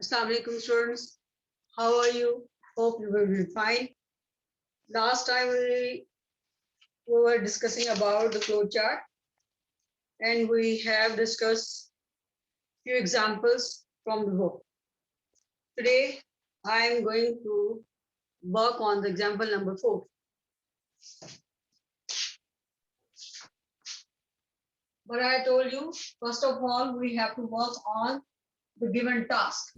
Assalamu alaikum students. How are you? Hope you will be fine. Last time we were discussing about the flow chart and we have discussed few examples from the book. Today I am going to work on the example number 4. But I told you, first of all, we have to work on the given task.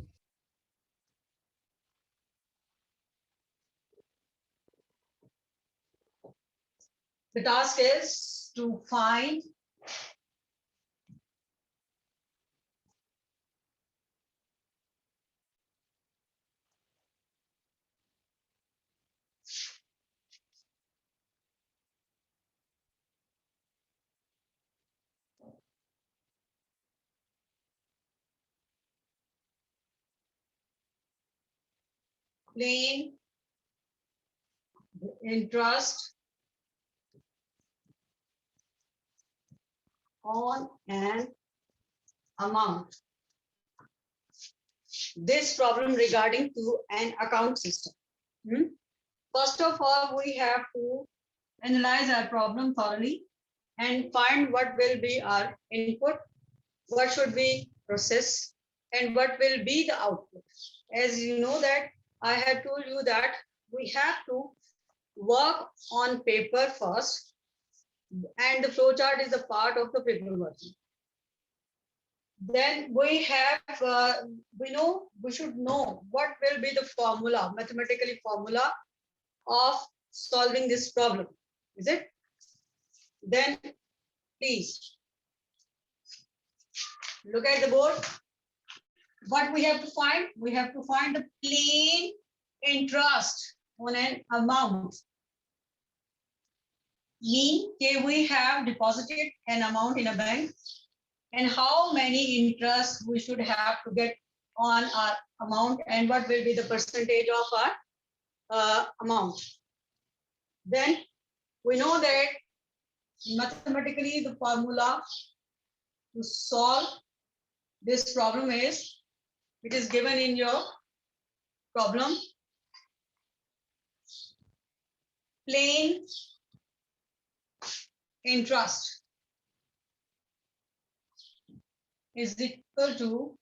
The task is to find plain interest on an amount. This problem regarding to an account system. First of all, we have to analyze our problem thoroughly and find what will be our input, what should we process, and what will be the output. As you know that I had told you that we have to work on paper first, and the flowchart is a part of the paper version. Then we have, we should know what will be the formula, mathematically formula of solving this problem. Is it? Then please look at the board. What we have to find? We have to find the plain interest on an amount. Mean we have deposited an amount in a bank and how many interest we should have to get on our amount and what will be the percentage of our amount. Then we know that mathematically the formula to solve this problem is, it is given in your problem, plain interest is equal to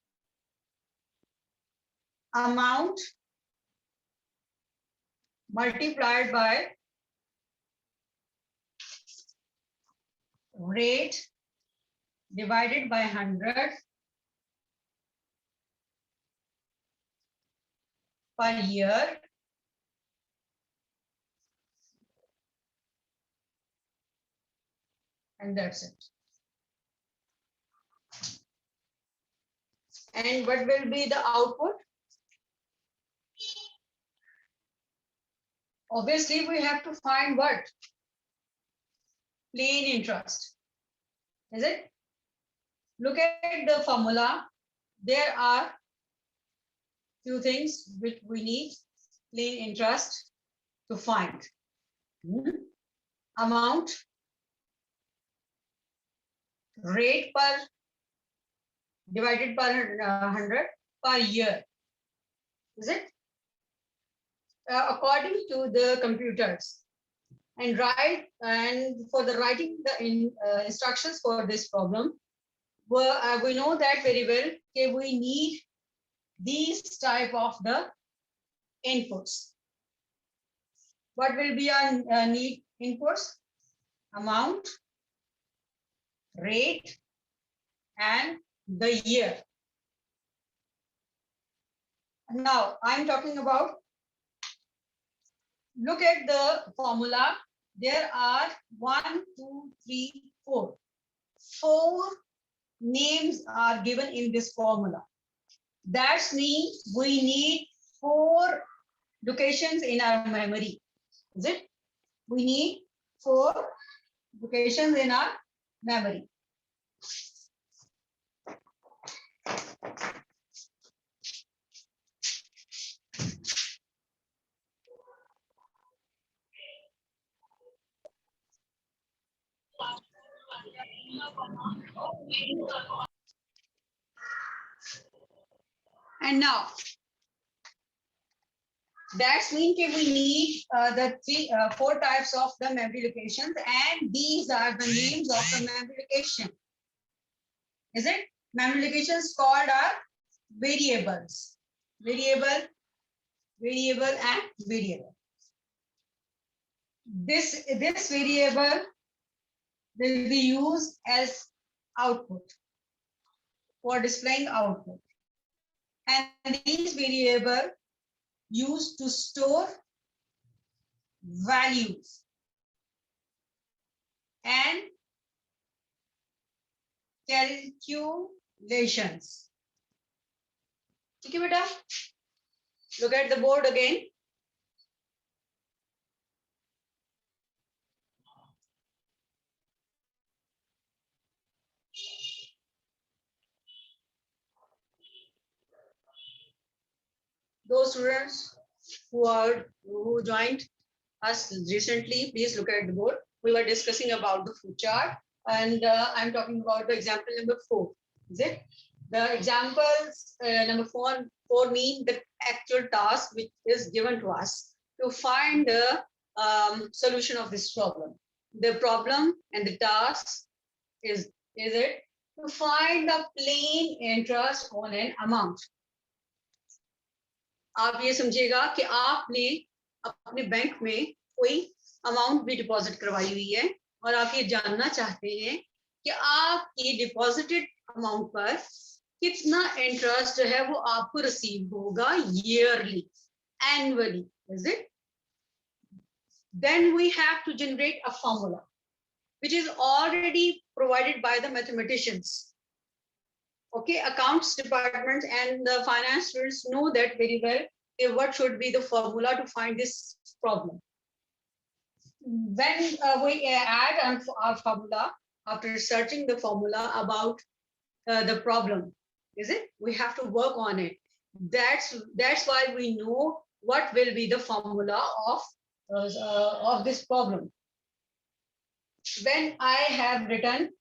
amount multiplied by rate divided by 100 per year and that's it. And what will be the output? Obviously, we have to find what? Plain interest. Is it? Look at the formula. There are few things which we need plain interest to find. Amount, rate per divided per 100 per year. Is it? According to the computers. And for the writing the instructions for this problem, we know that very well. Okay, we need these type of the inputs. What will be our need inputs? Amount, rate, and the year. Now I'm talking about, look at the formula. There are 1, 2, 3, 4. 4 names are given in this formula. That means we need 4 locations in our memory. Is it? We need 4 locations in our memory. And now that's mean that we need the four types of the memory locations, and these are the names of the memory location. Is it? Memory locations called are variables. Variable, and variable. This variable will be used as output for displaying output, and these variable used to store values and calculations. Okay, beta? Look at the board again. Those students who joined us recently, please look at the board. We were discussing about the flow chart, and I'm talking about the example number 4. Is it? The examples number 4 mean the actual task which is given to us to find the solution of this problem. The problem and the task is it to find the plain interest on an amount. आप ये समझिएगा कि आपने अपने bank में कोई amount भी deposit करवाई हुई है और आप ये जानना चाहते हैं कि आपकी डिपॉजिटेड अमाउंट पर कितना इंटरेस्ट है वो आपको रिसीव होगा yearly, annually. Is it? Then we have to generate a formula which is already provided by the mathematicians. Okay, accounts department and the finance students know that very well. What should be the formula to find this problem? When we add our formula, after searching the formula about the problem, is it? We have to work on it. That's why we know what will be the formula of this problem. When I have written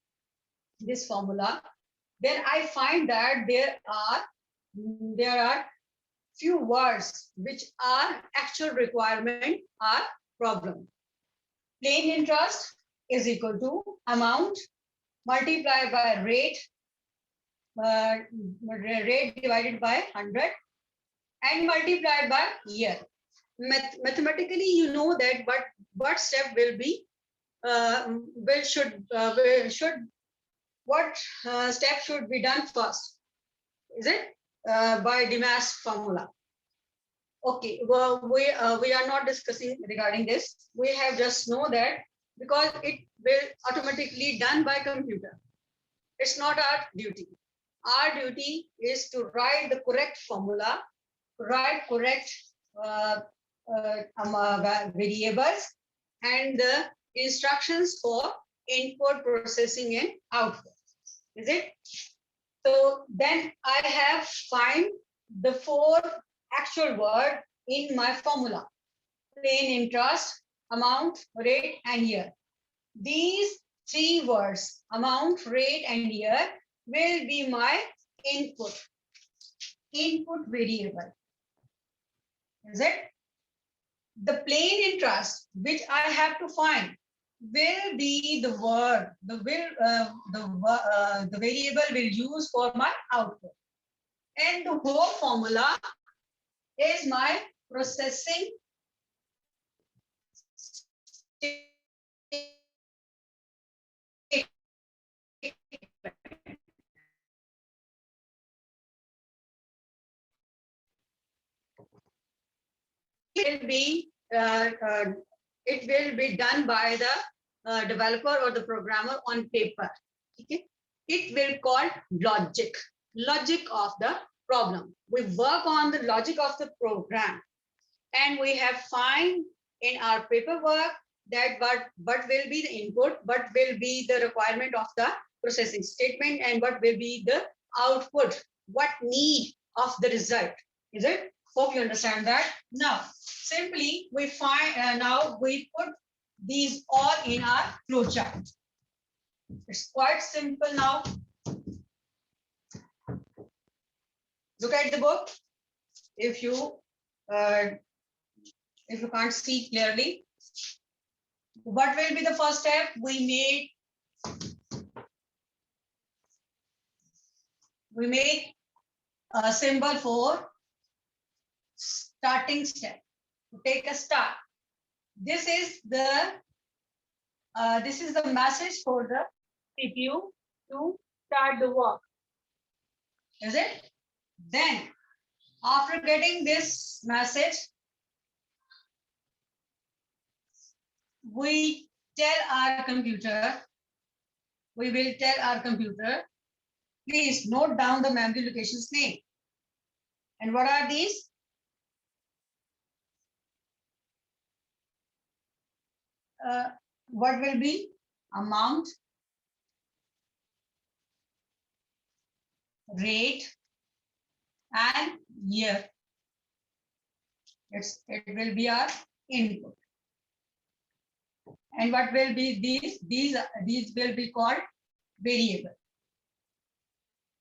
this formula, then I find that there are few words which are actual requirement are problem. Plain interest is equal to amount multiplied by rate, rate divided by 100 and multiplied by year. Mathematically, you know that, but what step will be what step should be done first? Is it by DMAS formula? Okay, well, we are not discussing regarding this. We have just know that because it will automatically done by computer. It's not our duty. Our duty is to write the correct formula, write correct variables and the instructions for input, processing and output. Is it? So then I have find the 4 actual word in my formula: plain interest, amount, rate and year. These 3 words, amount, rate and year, will be my input variable. Is it? The plain interest which I have to find will be the word, the variable will use for my output, and the whole formula is my processing it will be done by the developer or the programmer on paper. Okay, it will call logic of the problem. We work on the logic of the program, and we have find in our paperwork that what will be the input, what will be the requirement of the processing statement, and what will be the output, what need of the result. Is it? Hope you understand that. Now, simply we find now we put these all in our flowchart. It's quite simple now. Look at the book. If you can't see clearly, what will be the first step? We make a symbol for starting step. To take a start. This is the message for the CPU to start the work. Is it? Then, after getting this message, we will tell our computer, please note down the memory location's name. And what are these? What will be amount, rate, and year. It will be our input. And what will be these? These will be called variable.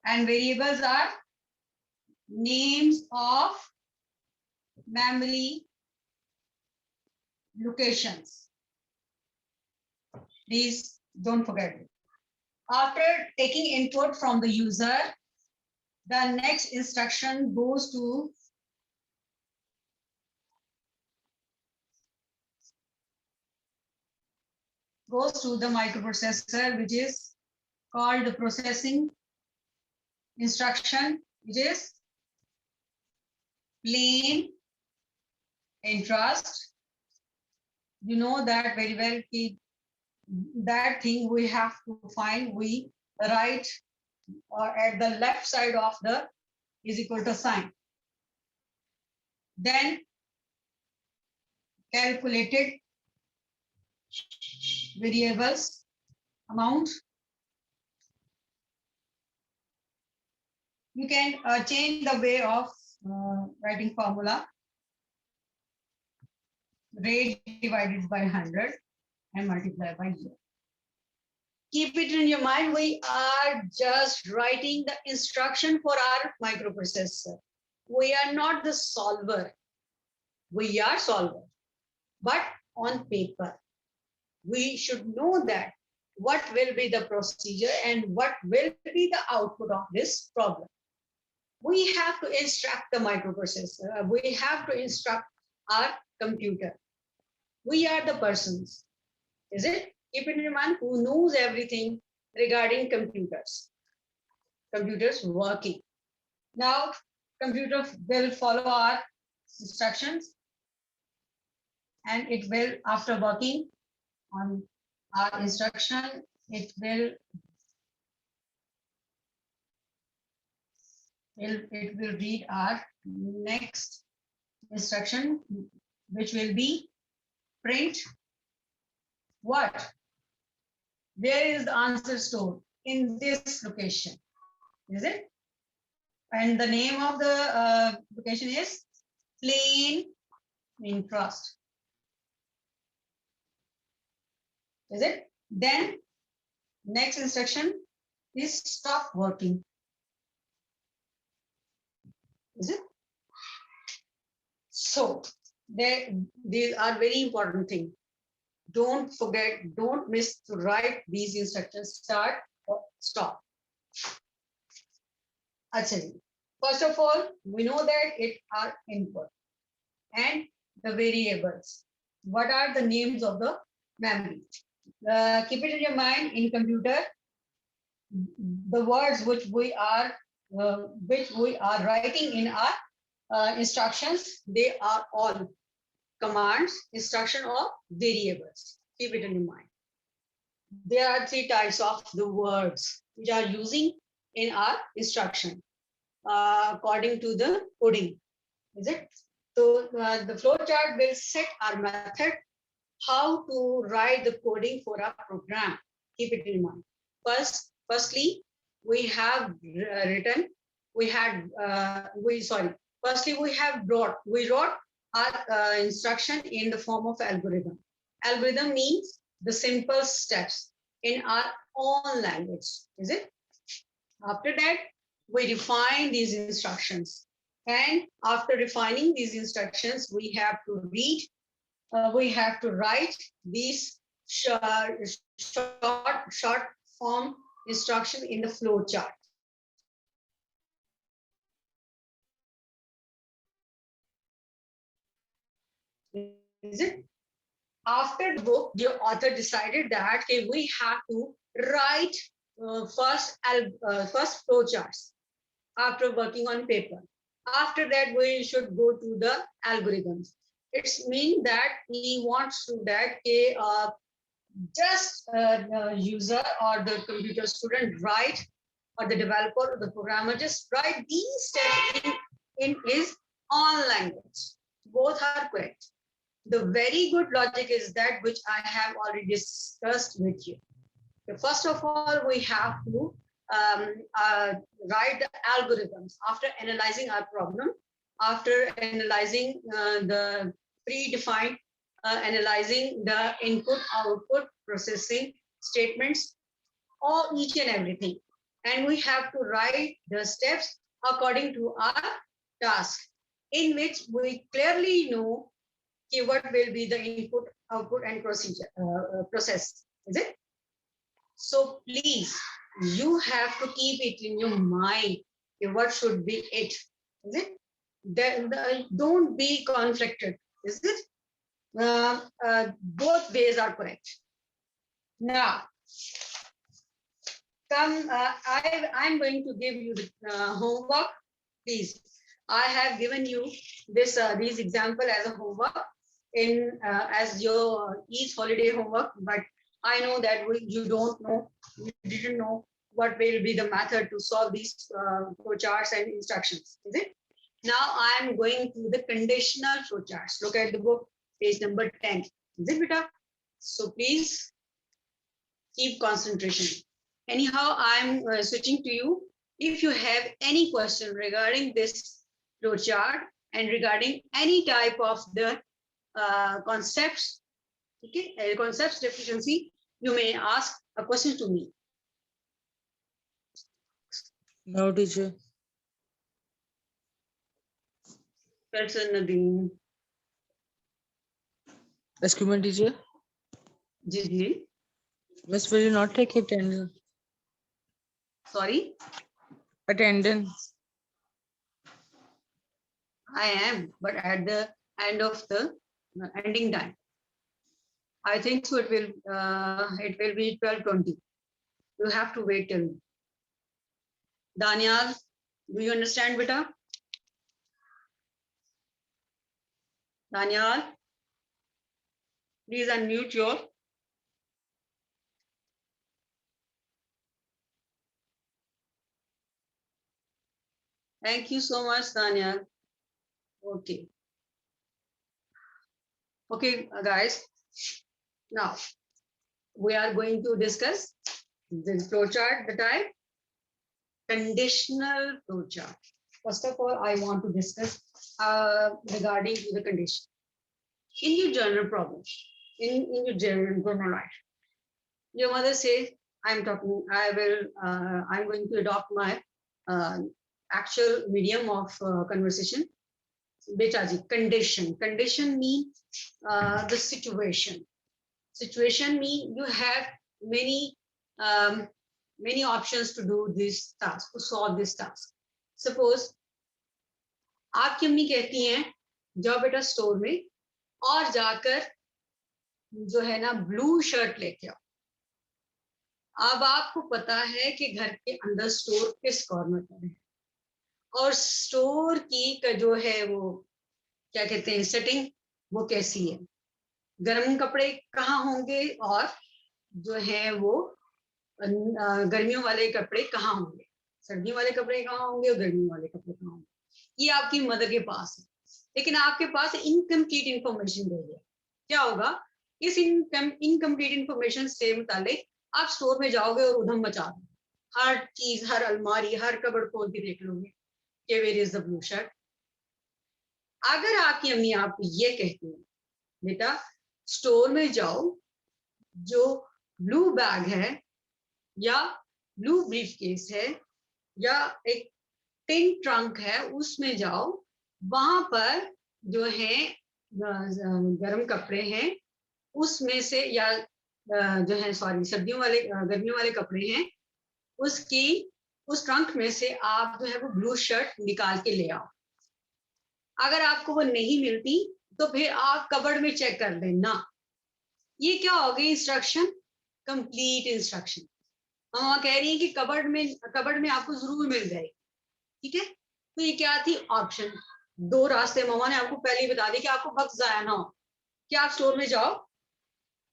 And variables are names of memory locations. Please don't forget it. After taking input from the user, the next instruction goes to the microprocessor, which is called the processing instruction, which is plain interest. You know that very well. That thing we have to find. We write at the left side of the is equal to sign. Then calculated variables amount. You can change the way of writing formula. Rate divided by 100 and multiply by year. Keep it in your mind, we are just writing the instruction for our microprocessor. We are not the solver. We are solver, but on paper. We should know that what will be the procedure and what will be the output of this problem. We have to instruct the microprocessor. We have to instruct our computer. We are the persons, is it? Keep it in mind, who knows everything regarding computers working. Now, computer will follow our instructions, and it will, after working on our instruction, it will read our next instruction, which will be print what? Where is the answer stored? In this location, is it? And the name of the location is plain interest. Is it? Then next instruction is stop working. Is it? So these are very important things. Don't forget, don't miss to write these instructions, start or stop. Actually, first of all, we know that it are input and the variables. What are the names of the memory? Keep it in your mind, in computer, the words which we are writing in our instructions, they are all commands, instruction, or variables. Keep it in your mind. There are three types of the words which are using in our instruction according to the coding. Is it? So the flow chart will set our method how to write the coding for a program. Keep it in mind. Firstly, we have written. We wrote our instruction in the form of algorithm. Algorithm means the simple steps in our own language. Is it? After that, we define these instructions. And after defining these instructions, we have to read, we have to write these short form instruction in the flow chart. Is it? After the book, the author decided that okay, we have to write first flow charts after working on paper. After that, we should go to the algorithms. It's mean that he wants to that just the user or the computer student write, or the developer or the programmer just write these steps in his own language. Both are correct. The very good logic is that which I have already discussed with you. So first of all, we have to write the algorithms after analyzing our problem, after analyzing the predefined, analyzing the input, output, processing statements, or each and everything. And we have to write the steps according to our task, in which we clearly know what will be the input, output, and procedure process. Is it? So please, you have to keep it in your mind. What should be it? Is it? Don't be conflicted. Is it? Both ways are correct. Now, I'm going to give you the homework. Please, I have given you this these example as a homework in as your Eid holiday homework, but I know that you don't know, you didn't know what will be the method to solve these flowcharts and instructions. Is it? Now I am going to the conditional flowcharts. Look at the book, page number 10. Is it, beta? So please keep concentration. Anyhow, I'm switching to you. If you have any question regarding this flowchart and regarding any type of the concepts, okay, concepts deficiency, you may ask a question to me. No, teacher. Person Nadine. Excuse me, teacher. Ji. Miss, will you not take attendance? Sorry? Attendance. I am, but at the end of the ending time. I think so it will be 12:20. You have to wait till. Daniel, do you understand, beta? Daniel, please unmute your. Thank you so much, Daniel. Okay. Okay, guys. Now, we are going to discuss this flowchart, the type conditional flowchart. First of all, I want to discuss regarding the condition. In your general problem, in your general life, your mother says, I'm going to adopt my actual medium of conversation. Beta ji, condition. Condition means the situation. Situation means you have many many options to do this task, to solve this task. Suppose आपकी अम्मी कहती हैं जाओ बेटा store में और जाकर जो है ना ब्लू शर्ट लेके आओ. अब आपको पता है कि घर के अंदर स्टोर किस कॉर्नर पर है और स्टोर की का जो है वो क्या कहते हैं सेटिंग वो कैसी है, गर्म कपड़े कहाँ होंगे और जो है वो गर्मियों वाले कपड़े कहाँ होंगे, सर्दियों वाले कपड़े कहाँ होंगे और गर्मियों वाले कपड़े कहाँ होंगे. ये आपकी मदर के पास है, लेकिन आपके पास इनकम्प्लीट इंफॉर्मेशन रह गया. क्या होगा, इस इनकम्प्लीट इंफॉर्मेशन से मुतालिक आप स्टोर में जाओगे और उधम मचा दो, हर चीज, हर अलमारी, हर कबर्ड खोल के देख लोगे कि where is the blue shirt. अगर आपकी अम्मी आपको ये कहती है बेटा स्टोर में जाओ, जो ब्लू बैग है या ब्लू ब्रीफ केस है या एक टिन ट्रंक है उसमें जाओ, वहां पर जो है गर्म कपड़े हैं उसमें से, या जो है सॉरी सर्दियों वाले गर्मियों वाले कपड़े हैं, उसकी उस ट्रंक में से आप जो है वो ब्लू शर्ट निकाल के ले आओ। अगर आपको वो नहीं मिलती तो फिर आप कबर्ड में चेक कर लेना। ये क्या हो गई इंस्ट्रक्शन, कंप्लीट इंस्ट्रक्शन। मम्मा कह रही है कि कबर्ड में आपको जरूर मिल जाएगी, ठीक है। तो ये क्या थी, ऑप्शन। दो रास्ते मम्मा ने आपको पहले ही बता दिया कि आपको वक्त जाया ना हो, कि आप स्टोर में जाओ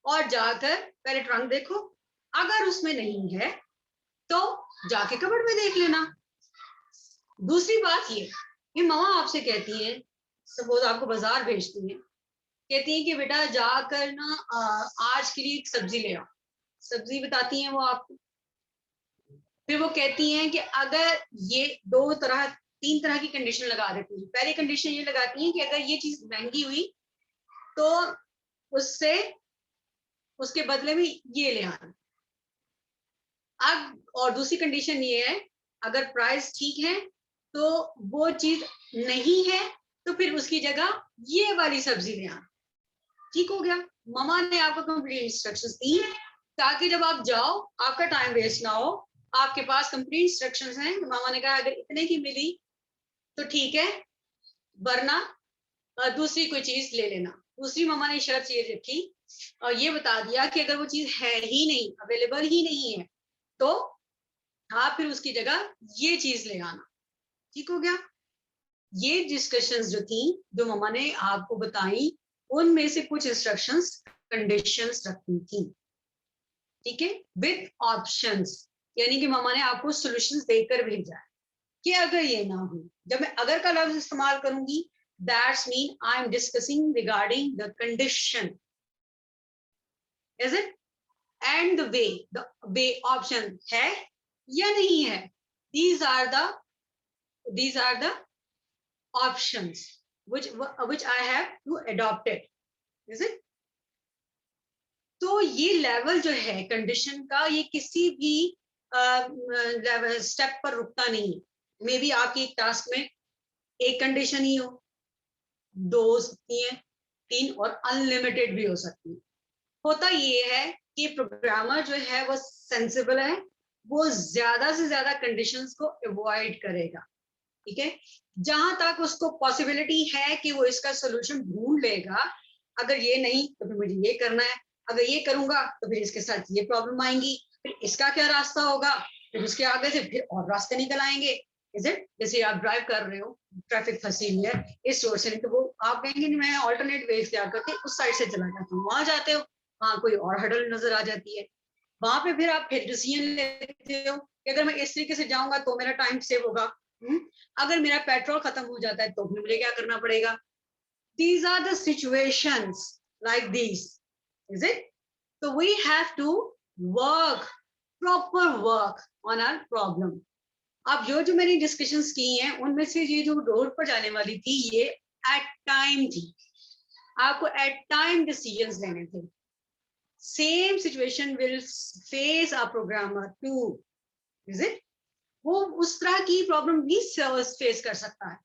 और जाकर पहले ट्रंक देखो, अगर उसमें नहीं है तो जाके कबर्ड में देख लेना। दूसरी बात ये मम्मा आपसे कहती है, सपोज आपको बाजार भेजती है, कहती है कि बेटा जाकर ना आज के लिए सब्जी ले आओ, सब्जी बताती हैं वो आपको। फिर वो कहती हैं कि अगर ये तीन तरह की कंडीशन लगा देती है। पहली कंडीशन ये लगाती हैं कि अगर ये चीज महंगी हुई तो उसके बदले में ये ले आना। अब और दूसरी कंडीशन ये है, अगर प्राइस ठीक है तो वो चीज नहीं है तो फिर उसकी जगह ये वाली सब्जी ले आना। ठीक हो गया, ममा ने आपको कंप्लीट इंस्ट्रक्शंस दी ताकि जब आप जाओ आपका टाइम वेस्ट ना हो, आपके पास कंप्लीट इंस्ट्रक्शंस हैं। मामा ने कहा अगर इतने की मिली तो ठीक है, वरना दूसरी कोई चीज ले लेना। दूसरी मामा ने शर्त ये रखी और ये बता दिया कि अगर वो चीज है ही नहीं, अवेलेबल ही नहीं है, तो आप फिर उसकी जगह ये चीज ले आना। ठीक हो गया। ये डिस्कशंस जो थी, जो मामा ने आपको बताई, उनमें से कुछ इंस्ट्रक्शंस कंडीशंस रखी थी, ठीक है, विद ऑप्शंस। यानी कि मामा ने आपको सॉल्यूशंस देकर भेजा है कि अगर ये ना हो। जब मैं अगर का लफ्ज इस्तेमाल करूंगी, that's mean I am discussing regarding the condition, is it, and the way option है या नहीं है। these are the options which I have to adopt it, is it? तो ये लेवल जो है कंडीशन का, ये किसी भी स्टेप पर रुकता नहीं। मे बी आपकी एक टास्क में एक कंडीशन ही हो, दो हो सकती है, तीन और अनलिमिटेड भी हो सकती है। होता ये है कि प्रोग्रामर जो है वो सेंसिबल है, वो ज्यादा से ज्यादा कंडीशंस को अवॉइड करेगा, ठीक है। जहां तक उसको पॉसिबिलिटी है कि वो इसका सोल्यूशन ढूंढ लेगा, अगर ये नहीं तो फिर मुझे ये करना है, अगर ये करूंगा तो फिर इसके साथ ये प्रॉब्लम आएंगी, फिर इसका क्या रास्ता होगा, फिर उसके आगे से फिर और रास्ते निकल आएंगे। Is it? जैसे आप ड्राइव कर रहे हो, ट्रैफिक फंसी हुई है इस रोड से, तो वो आप कहेंगे मैं ऑल्टरनेट वे इख्तियार करके उस साइड से चला जाता हूँ, वहां जाते हो, वहां कोई और हडल नजर आ जाती है, वहां पे फिर आप फिर डिसीजन लेते हो कि अगर मैं इस तरीके से जाऊंगा तो मेरा टाइम सेव होगा, अगर मेरा पेट्रोल खत्म हो जाता है तो फिर मुझे क्या करना पड़ेगा। These are the situations like these, is it? So we have to work, proper work on our problem. अब जो मैंने डिस्कशंस की हैं उनमें से ये जो रोड पर जाने वाली थी, ये एट टाइम थी, आपको एट टाइम डिसीजंस लेने थे। Same situation will face a programmer too, is it? वो उस तरह की प्रॉब्लम भी फेस कर सकता है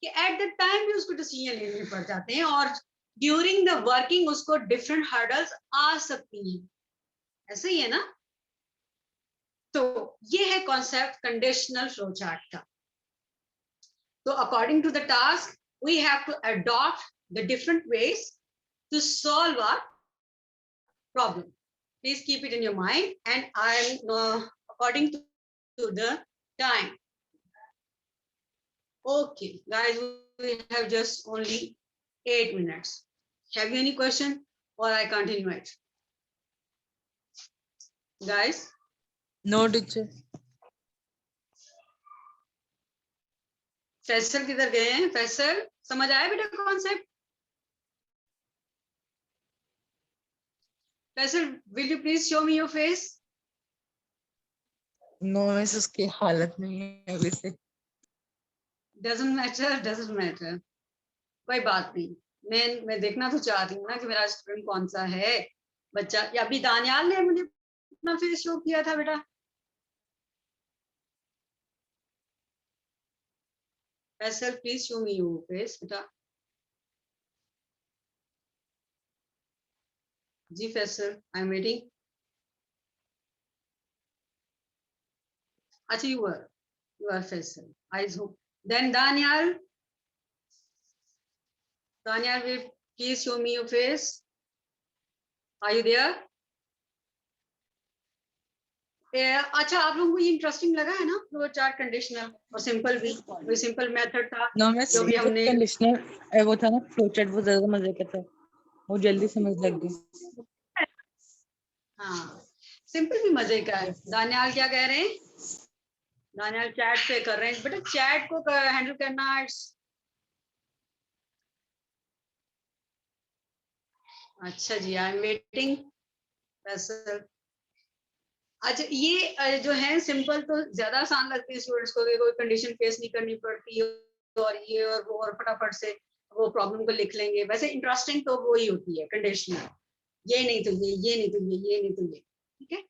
कि एट द टाइम भी उसको डिसीजन लेने पड़ जाते हैं और ड्यूरिंग द वर्किंग उसको डिफरेंट हर्डल्स आ सकती हैं। ऐसा ही है ना। तो ये है कॉन्सेप्ट कंडीशनल फ्लो चार्ट का। तो according to the task we have to adopt the different ways to solve our problem. Please keep it in your mind and I am according to the time. Okay, guys, we have just only 8 minutes. Have you any question or I continue it? Guys? No, teacher. Faisal किधर गए हैं? फैसल, समझ आया बेटा concept? Faisal, will you please show me your face? No, miss उसकी हालत नहीं है अभी से। Doesn't matter. कोई बात नहीं, मैं देखना तो चाहती हूँ ना कि मेरा स्टूडेंट कौन सा है बच्चा। या अभी दानियाल ने मुझे अपना फेस शो किया था बेटा। Faisal, please show me your face, beta. Ji Faisal, I'm waiting. अच्छा, you are Faisal. I hope. Then Daniel, will please show me your face. Are you there? अच्छा, आप लोगों को ये इंटरेस्टिंग लगा है ना, फ्लो चार्ट, कंडीशनल और सिंपल भी, वही सिंपल मेथड था नो मैं जो भी हमने। कंडीशनर वो था ना, फ्लो चार्ट वो ज्यादा मजे का था, वो जल्दी समझ लग गई। हाँ, सिंपल भी मजे का है। दानियाल क्या कह रहे हैं? दानियाल चैट पे कर रहे हैं, बेटा चैट को हैंडल करना। अच्छा जी, आई एम वेटिंग। अच्छा, ये जो है सिंपल तो ज्यादा आसान लगती है स्टूडेंट्स को, कोई कंडीशन फेस नहीं करनी पड़ती और ये और वो, और फटाफट से वो प्रॉब्लम को लिख लेंगे। वैसे इंटरेस्टिंग तो वो ही होती है कंडीशनल, ये नहीं तो ये नहीं तो ये नहीं तो ये। ठीक है,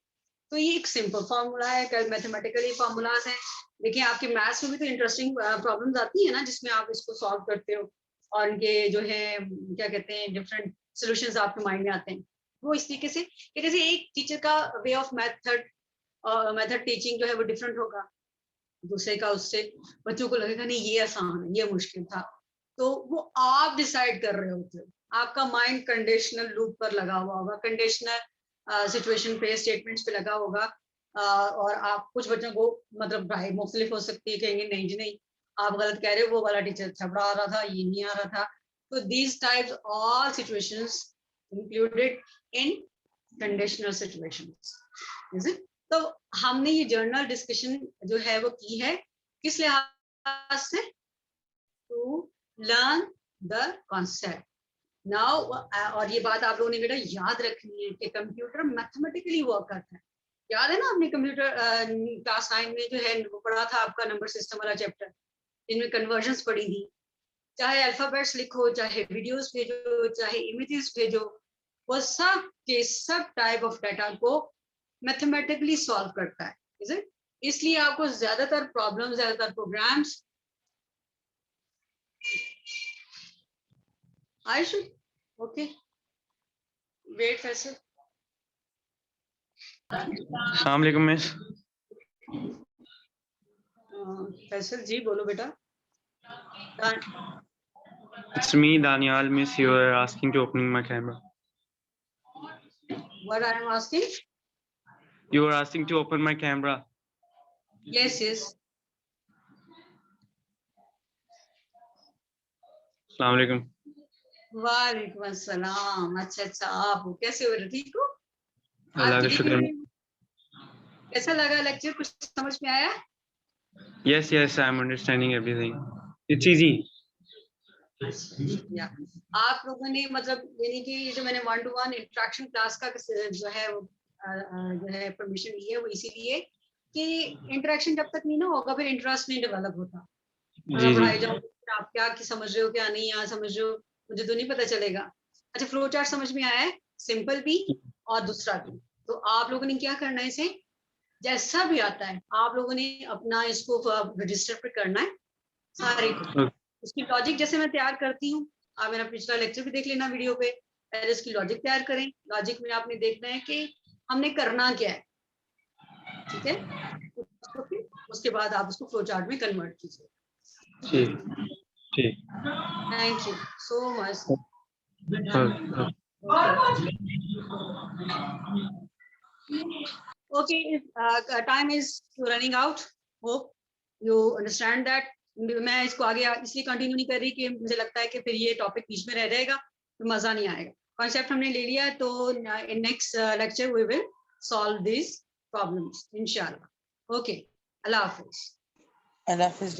तो ये एक सिंपल फॉर्मूला है, कल मैथमेटिकली फॉर्मूलाज हैं। देखिए आपके मैथ्स में भी तो इंटरेस्टिंग प्रॉब्लम्स आती है ना, जिसमें आप इसको सॉल्व करते हो और इनके जो है क्या कहते हैं डिफरेंट सॉल्यूशंस आपके माइंड में आते हैं। वो इस तरीके से कि जैसे एक टीचर का वे ऑफ मेथड टीचिंग जो है वो डिफरेंट होगा, दूसरे का उससे बच्चों को लगेगा नहीं ये आसान है, ये मुश्किल था। तो वो आप डिसाइड कर रहे होते हो, आपका माइंड कंडीशनल लूप पर लगा हुआ होगा, कंडीशनल सिचुएशन पे, स्टेटमेंट्स पे लगा होगा। और आप कुछ बच्चों को मतलब राय मुख्तलिफ हो सकती है, कहेंगे नहीं जी नहीं आप गलत कह रहे हो, वो वाला टीचर अच्छा पढ़ा रहा था, ये नहीं आ रहा था। तो these types all situations included in conditional situations, is it? तो हमने ये जर्नल डिस्कशन जो है वो की है किस लिहाज से? To learn the concept now. और ये बात आप लोगों ने बेटा याद रखनी है कि कंप्यूटर मैथमेटिकली वर्क करता है। याद है ना, आपने कंप्यूटर क्लास 9 में जो है वो पढ़ा था आपका नंबर सिस्टम वाला चैप्टर, जिनमें कन्वर्जन्स पढ़ी थी। चाहे अल्फाबेट्स लिखो, चाहे वीडियोस भेजो, चाहे इमेजेस भेजो, वो सब के सब टाइप ऑफ डाटा को मैथमेटिकली सॉल्व करता है, इज इट? इसलिए आपको ज्यादातर प्रॉब्लम, ज्यादातर programs I should okay wait Faisal. अस्सलाम वालेकुम मिस। फैसल जी बोलो बेटा। It's me, Daniel, miss. You are asking to opening my camera. What I am asking? You are asking to open my camera. Yes, yes. अस्सलाम वालेकुम। वालेकुम अस्सलाम। अच्छा अच्छा, आप हो, कैसे हो? ठीक हो? अल्लाह का शुक्र। कैसा लगा लेक्चर? कुछ समझ में आया? Yes, yes, I am understanding everything. It's easy. या आप लोगों ने मतलब यानी कि ये जो मैंने 1-to-1 इंटरेक्शन क्लास का जो है परमिशन ली है, वो इसीलिए कि इंटरेक्शन जब तक नहीं ना होगा फिर इंटरेस्ट नहीं डेवलप होता। पढ़ाई जाओ आप क्या की समझ रहे हो, क्या नहीं यहाँ समझ रहे हो, मुझे तो नहीं पता चलेगा। अच्छा, फ्लो चार्ट समझ में आया है, सिंपल भी और दूसरा भी। तो आप लोगों ने क्या करना है, इसे जैसा भी आता है आप लोगों ने अपना इसको रजिस्टर पे करना है सारे को। उसकी लॉजिक जैसे मैं तैयार करती हूँ, आप मेरा पिछला लेक्चर भी देख लेना वीडियो पे, पहले इसकी लॉजिक तैयार करें। लॉजिक में आपने देखना है कि हमने करना क्या है, ठीक है? उसके बाद आप उसको फ्लो चार्ट में कन्वर्ट कीजिए। ठीक ठीक। Thank you so much. Okay, time is running out. Hope you understand that. मैं इसको आगे इसलिए कंटिन्यू नहीं कर रही कि मुझे लगता है कि फिर ये टॉपिक बीच में रह जाएगा तो मजा नहीं आएगा। कॉन्सेप्ट हमने ले लिया तो in next lecture we will solve this problems इंशाल्लाह। ओके, अल्लाह हाफिज। अल्लाह हाफिज।